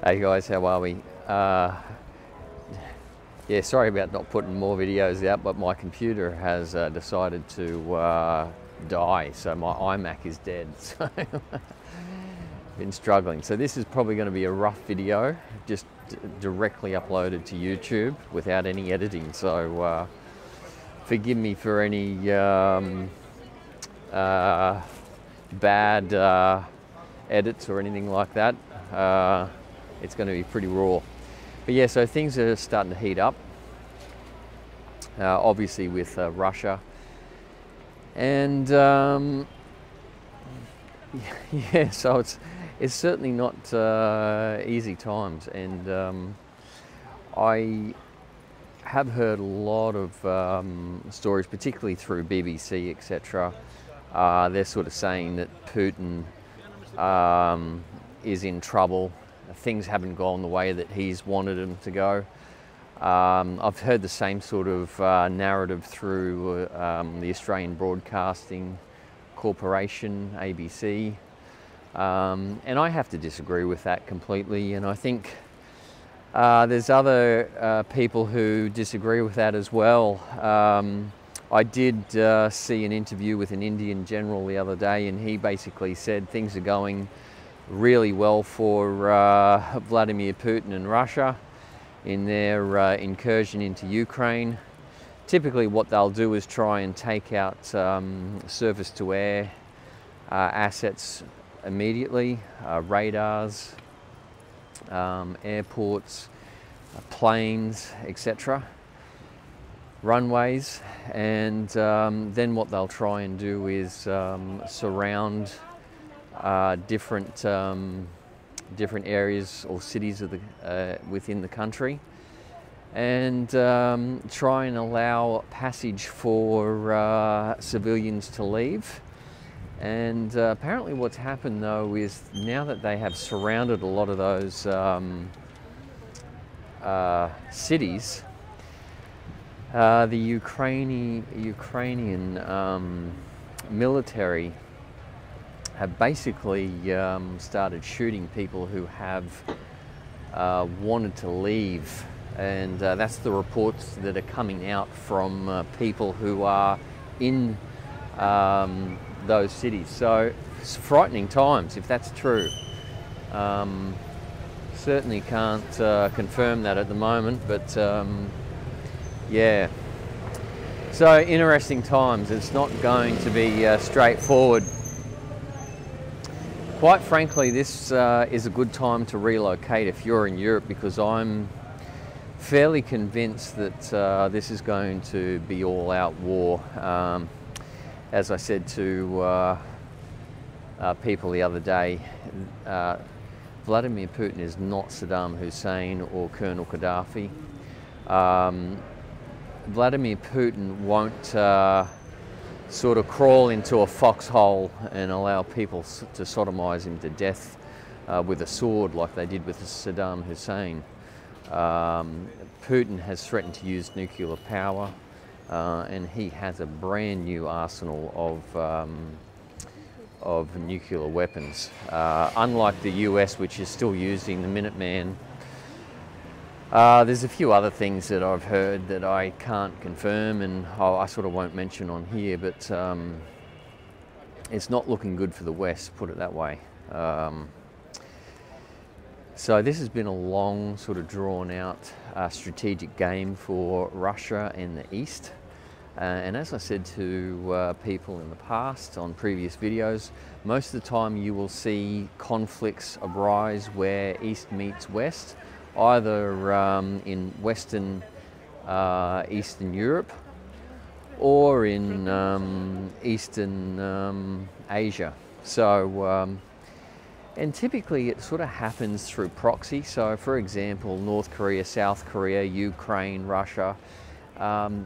Hey guys, how are we? Yeah, sorry about not putting more videos out, but my computer has decided to die, so my iMac is dead. So been struggling. So this is probably going to be a rough video, just directly uploaded to YouTube without any editing. So forgive me for any bad edits or anything like that. It's going to be pretty raw. But yeah, so things are starting to heat up, obviously with Russia. And yeah, so it's certainly not easy times. And I have heard a lot of stories, particularly through BBC, etc. They're sort of saying that Putin is in trouble. Things haven't gone the way that he's wanted them to go. I've heard the same sort of narrative through the Australian Broadcasting Corporation, ABC, and I have to disagree with that completely. And I think there's other people who disagree with that as well. I did see an interview with an Indian general the other day, and he basically said things are going really well for Vladimir Putin and Russia in their incursion into Ukraine. Typically what they'll do is try and take out surface-to-air assets immediately, radars, airports, planes, etc., runways, and then what they'll try and do is surround different areas or cities of the within the country, and try and allow passage for civilians to leave. And apparently what's happened though is now that they have surrounded a lot of those cities, the Ukrainian military have basically started shooting people who have wanted to leave, and that's the reports that are coming out from people who are in those cities. So it's frightening times if that's true. Certainly can't confirm that at the moment, but yeah. So interesting times. It's not going to be straightforward. Quite frankly, this is a good time to relocate if you're in Europe, because I'm fairly convinced that this is going to be all-out war. As I said to people the other day, Vladimir Putin is not Saddam Hussein or Colonel Gaddafi. Vladimir Putin won't sort of crawl into a foxhole and allow people to sodomize him to death with a sword like they did with Saddam Hussein. Putin has threatened to use nuclear power, and he has a brand new arsenal of nuclear weapons. Unlike the US, which is still using the Minuteman. There's a few other things that I've heard that I can't confirm, and I sort of won't mention on here, but it's not looking good for the West, put it that way. So this has been a long, sort of drawn out strategic game for Russia and the East. And as I said to people in the past on previous videos, most of the time you will see conflicts arise where East meets West, either in Western Eastern Europe or in Eastern Asia. So, and typically it sort of happens through proxy. So for example, North Korea, South Korea, Ukraine, Russia,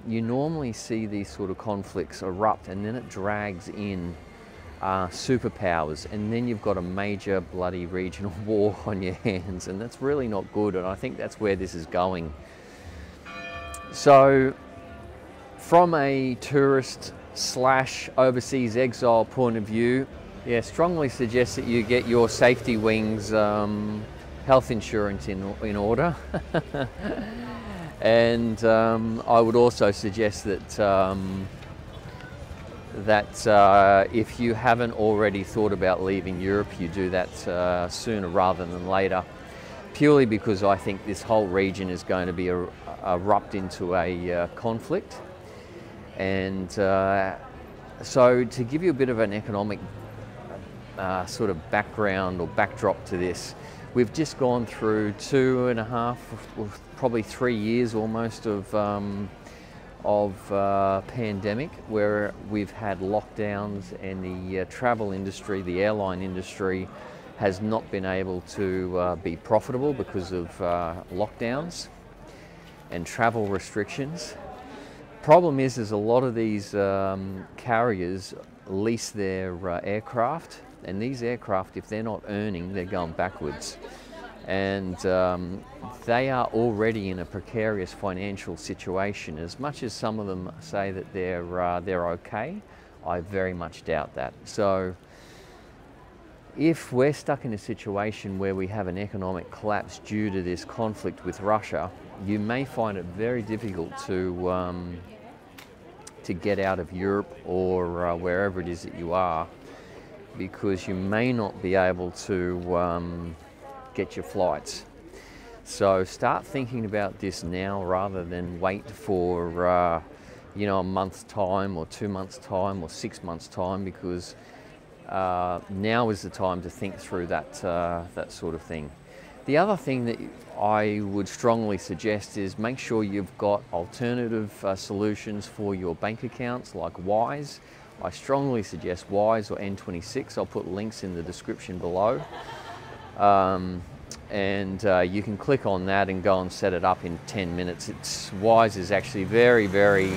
you normally see these sort of conflicts erupt, and then it drags in superpowers, and then you've got a major bloody regional war on your hands, and that's really not good, and I think that's where this is going. So from a tourist / overseas exile point of view, yeah, strongly suggest that you get your safety wings health insurance in order. And I would also suggest that if you haven't already thought about leaving Europe, you do that sooner rather than later, purely because I think this whole region is going to be erupt into a conflict. And so to give you a bit of an economic sort of background or backdrop to this, we've just gone through 2.5, probably 3 years almost of pandemic, where we've had lockdowns, and the travel industry, the airline industry, has not been able to be profitable because of lockdowns and travel restrictions. Problem is a lot of these carriers lease their aircraft, and these aircraft, if they're not earning, they're going backwards. And they are already in a precarious financial situation. As much as some of them say that they're okay, I very much doubt that. So if we're stuck in a situation where we have an economic collapse due to this conflict with Russia, you may find it very difficult to get out of Europe or wherever it is that you are, because you may not be able to get your flights. So start thinking about this now rather than wait for you know, a month's time or 2 months' time or 6 months' time, because now is the time to think through that sort of thing. The other thing that I would strongly suggest is make sure you've got alternative solutions for your bank accounts, like Wise. I strongly suggest Wise or N26. I'll put links in the description below. And you can click on that and go and set it up in 10 minutes. Wise is actually very, very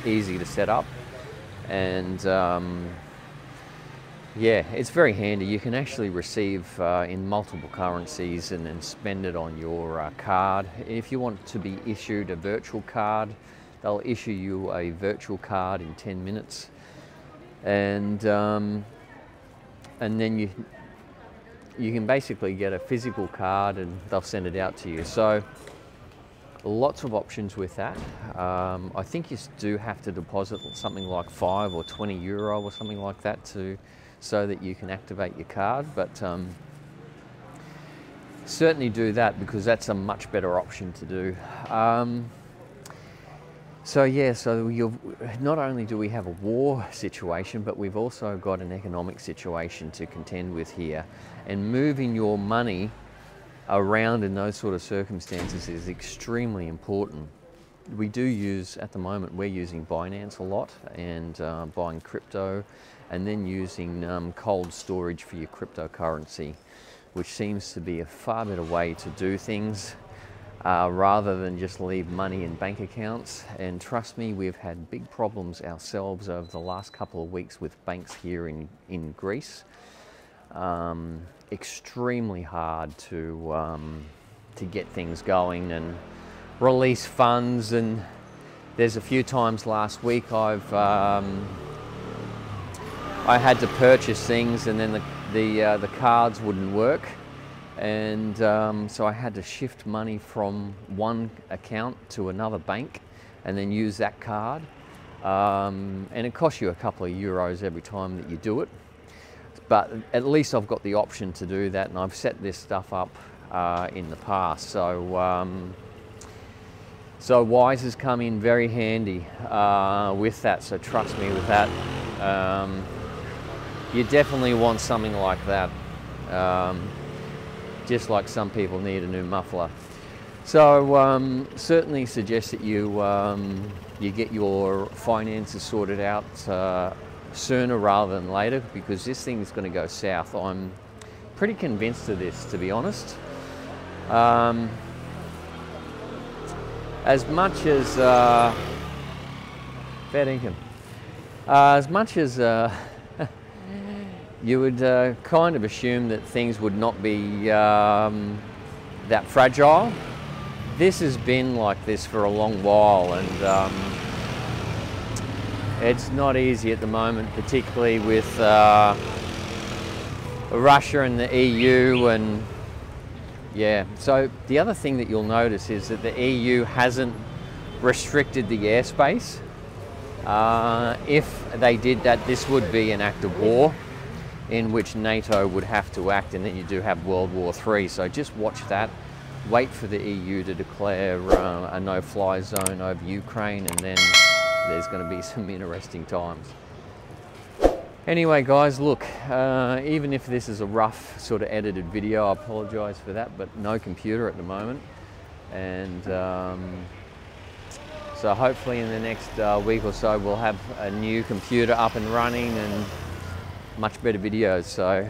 easy to set up. And yeah, it's very handy. You can actually receive in multiple currencies and then spend it on your card. If you want to be issued a virtual card, they'll issue you a virtual card in 10 minutes. And then you can basically get a physical card and they'll send it out to you. So lots of options with that. I think you do have to deposit something like 5 or 20 euro or something like that so that you can activate your card, but certainly do that, because that's a much better option to do. So yeah, so not only do we have a war situation, but we've also got an economic situation to contend with here, and moving your money around in those sort of circumstances is extremely important. We do use, at the moment, we're using Binance a lot, and buying crypto, and then using cold storage for your cryptocurrency, which seems to be a far better way to do things, rather than just leave money in bank accounts. And trust me, we've had big problems ourselves over the last couple of weeks with banks here in Greece. Extremely hard to get things going and release funds, and there's a few times last week I had to purchase things, and then the cards wouldn't work, and so I had to shift money from one account to another bank and then use that card, and it costs you a couple of euros every time that you do it. But at least I've got the option to do that, and I've set this stuff up in the past. So Wise has come in very handy with that, so trust me with that. You definitely want something like that, just like some people need a new muffler. So certainly suggest that you get your finances sorted out sooner rather than later, because this thing is going to go south. I'm pretty convinced of this, to be honest. As much as fair income, as much as you would kind of assume that things would not be that fragile, this has been like this for a long while, and it's not easy at the moment, particularly with Russia and the EU, and yeah. So the other thing that you'll notice is that the EU hasn't restricted the airspace. If they did that, this would be an act of war in which NATO would have to act, and then you do have World War III. So just watch that. Wait for the EU to declare a no-fly zone over Ukraine, and then there's going to be some interesting times. Anyway guys, look, even if this is a rough sort of edited video, I apologise for that, but no computer at the moment. And so hopefully in the next week or so we'll have a new computer up and running and much better videos. So